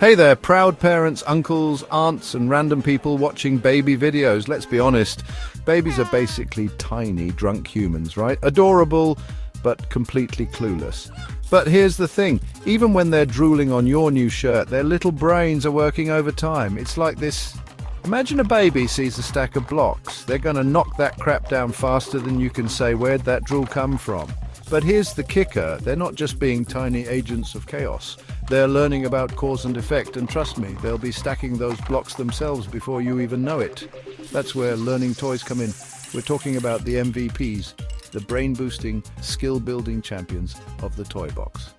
Hey there, proud parents, uncles, aunts, and random people watching baby videos. Let's be honest, babies are basically tiny, drunk humans, right? Adorable, but completely clueless. But here's the thing, even when they're drooling on your new shirt, their little brains are working overtime. It's like this. Imagine a baby sees a stack of blocks. They're going to knock that crap down faster than you can say, where'd that drool come from? But here's the kicker, they're not just being tiny agents of chaos. They're learning about cause and effect, and trust me, they'll be stacking those blocks themselves before you even know it. That's where learning toys come in. We're talking about the MVPs, the brain-boosting, skill-building champions of the toy box.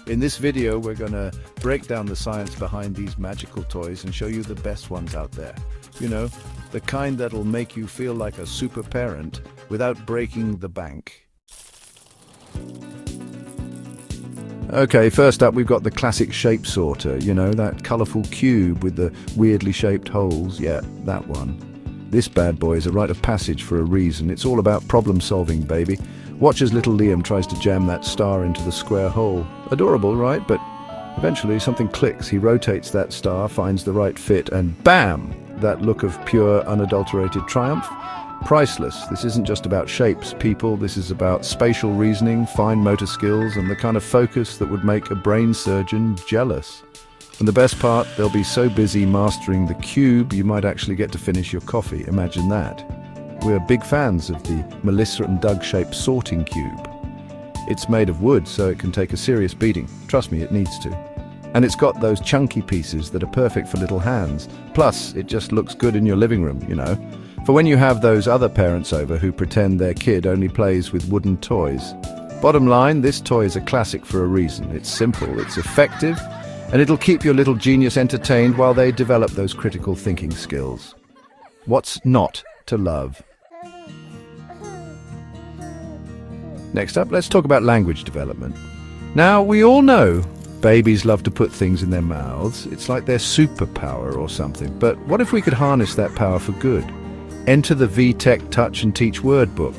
In this video, we're going to break down the science behind these magical toys and show you the best ones out there. You know, the kind that'll make you feel like a super parent without breaking the bank. Okay, first up we've got the classic shape sorter, you know, that colourful cube with the weirdly shaped holes. Yeah, that one. This bad boy is a rite of passage for a reason. It's all about problem solving, baby. Watch as little Liam tries to jam that star into the square hole. Adorable, right? But eventually something clicks. He rotates that star, finds the right fit, and bam! That look of pure, unadulterated triumph. Priceless. This isn't just about shapes, people. This is about spatial reasoning, fine motor skills, and the kind of focus that would make a brain surgeon jealous. And the best part, they'll be so busy mastering the cube, you might actually get to finish your coffee. Imagine that. We're big fans of the Melissa and Doug shaped sorting cube. It's made of wood, so it can take a serious beating. Trust me, it needs to. And it's got those chunky pieces that are perfect for little hands. Plus, it just looks good in your living room, you know. For when you have those other parents over who pretend their kid only plays with wooden toys. Bottom line, this toy is a classic for a reason. It's simple, it's effective, and it'll keep your little genius entertained while they develop those critical thinking skills. What's not to love? Next up, let's talk about language development. Now, we all know babies love to put things in their mouths. It's like their superpower or something. But what if we could harness that power for good? Enter the VTech Touch and Teach Word book.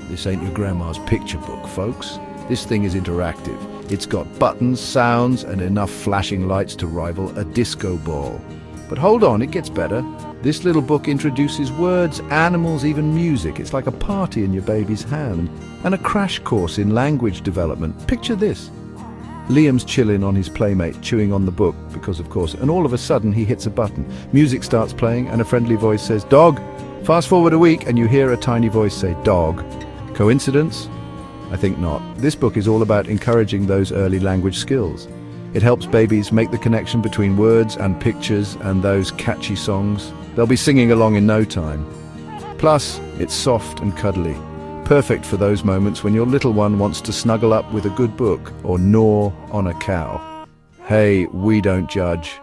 This ain't your grandma's picture book, folks. This thing is interactive. It's got buttons, sounds, and enough flashing lights to rival a disco ball. But hold on, it gets better. This little book introduces words, animals, even music. It's like a party in your baby's hand. And a crash course in language development. Picture this. Liam's chilling on his playmate, chewing on the book, because of course, and all of a sudden he hits a button. Music starts playing and a friendly voice says, "Dog." Fast forward a week and you hear a tiny voice say, "Dog." Coincidence? I think not. This book is all about encouraging those early language skills. It helps babies make the connection between words and pictures and those catchy songs. They'll be singing along in no time. Plus, it's soft and cuddly. Perfect for those moments when your little one wants to snuggle up with a good book or gnaw on a cow. Hey, we don't judge.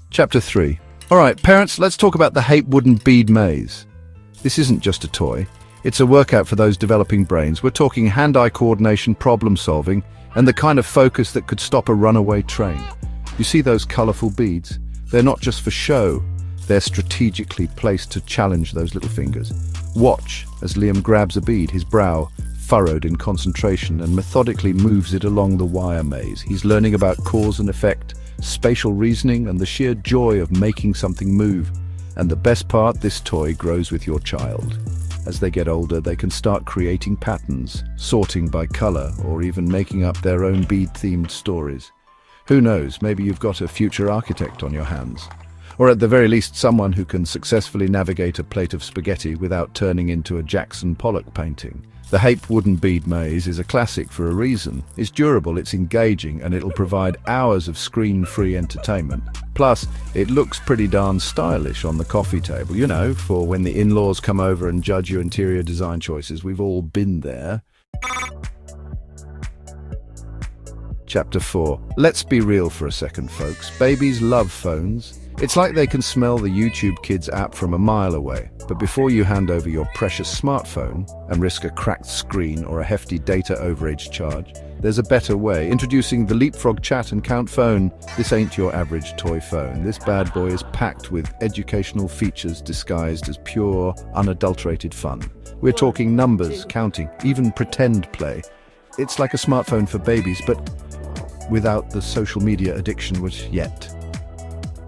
Chapter 3. Alright, parents, let's talk about the Hape wooden bead maze. This isn't just a toy. It's a workout for those developing brains. We're talking hand-eye coordination, problem solving, and the kind of focus that could stop a runaway train. You see those colourful beads? They're not just for show. They're strategically placed to challenge those little fingers. Watch as Liam grabs a bead, his brow furrowed in concentration, and methodically moves it along the wire maze. He's learning about cause and effect, spatial reasoning, and the sheer joy of making something move. And the best part, this toy grows with your child. As they get older, they can start creating patterns, sorting by color, or even making up their own bead-themed stories. Who knows, maybe you've got a future architect on your hands. Or at the very least, someone who can successfully navigate a plate of spaghetti without turning into a Jackson Pollock painting. The Hape wooden bead maze is a classic for a reason. It's durable, it's engaging, and it'll provide hours of screen-free entertainment. Plus, it looks pretty darn stylish on the coffee table, you know, for when the in-laws come over and judge your interior design choices. We've all been there. Chapter 4. Let's be real for a second, folks. Babies love phones. It's like they can smell the YouTube Kids app from a mile away. But before you hand over your precious smartphone and risk a cracked screen or a hefty data overage charge, there's a better way. Introducing the Leapfrog Chat and Count phone. This ain't your average toy phone. This bad boy is packed with educational features disguised as pure, unadulterated fun. We're talking numbers, counting, even pretend play. It's like a smartphone for babies, but without the social media addiction yet.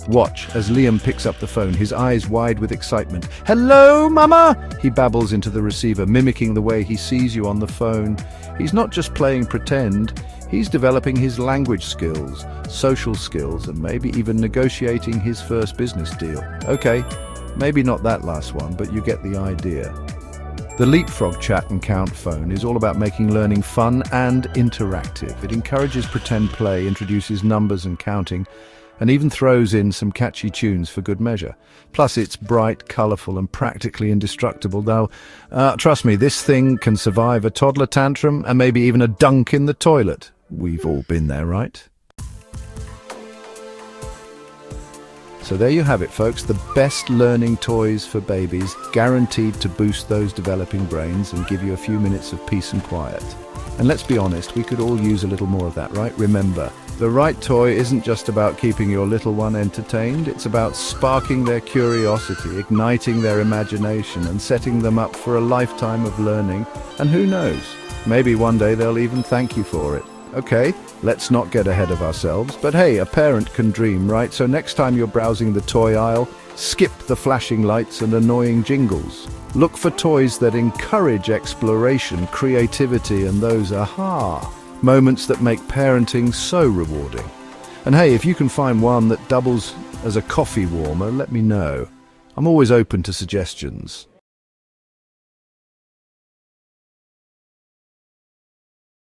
Watch as Liam picks up the phone, his eyes wide with excitement. "Hello, Mama!" He babbles into the receiver, mimicking the way he sees you on the phone. He's not just playing pretend, he's developing his language skills, social skills, and maybe even negotiating his first business deal. Okay, maybe not that last one, but you get the idea. The Leapfrog Chat and Count phone is all about making learning fun and interactive. It encourages pretend play, introduces numbers and counting, and even throws in some catchy tunes for good measure. Plus, it's bright, colourful, and practically indestructible. Now, trust me, this thing can survive a toddler tantrum and maybe even a dunk in the toilet. We've all been there, right? So there you have it, folks, the best learning toys for babies, guaranteed to boost those developing brains and give you a few minutes of peace and quiet. And let's be honest, we could all use a little more of that, right? Remember, the right toy isn't just about keeping your little one entertained, it's about sparking their curiosity, igniting their imagination, and setting them up for a lifetime of learning. And who knows, maybe one day they'll even thank you for it. Okay, let's not get ahead of ourselves, but hey, a parent can dream, right? So next time you're browsing the toy aisle, skip the flashing lights and annoying jingles. Look for toys that encourage exploration, creativity, and those aha moments that make parenting so rewarding. And hey, if you can find one that doubles as a coffee warmer, let me know. I'm always open to suggestions.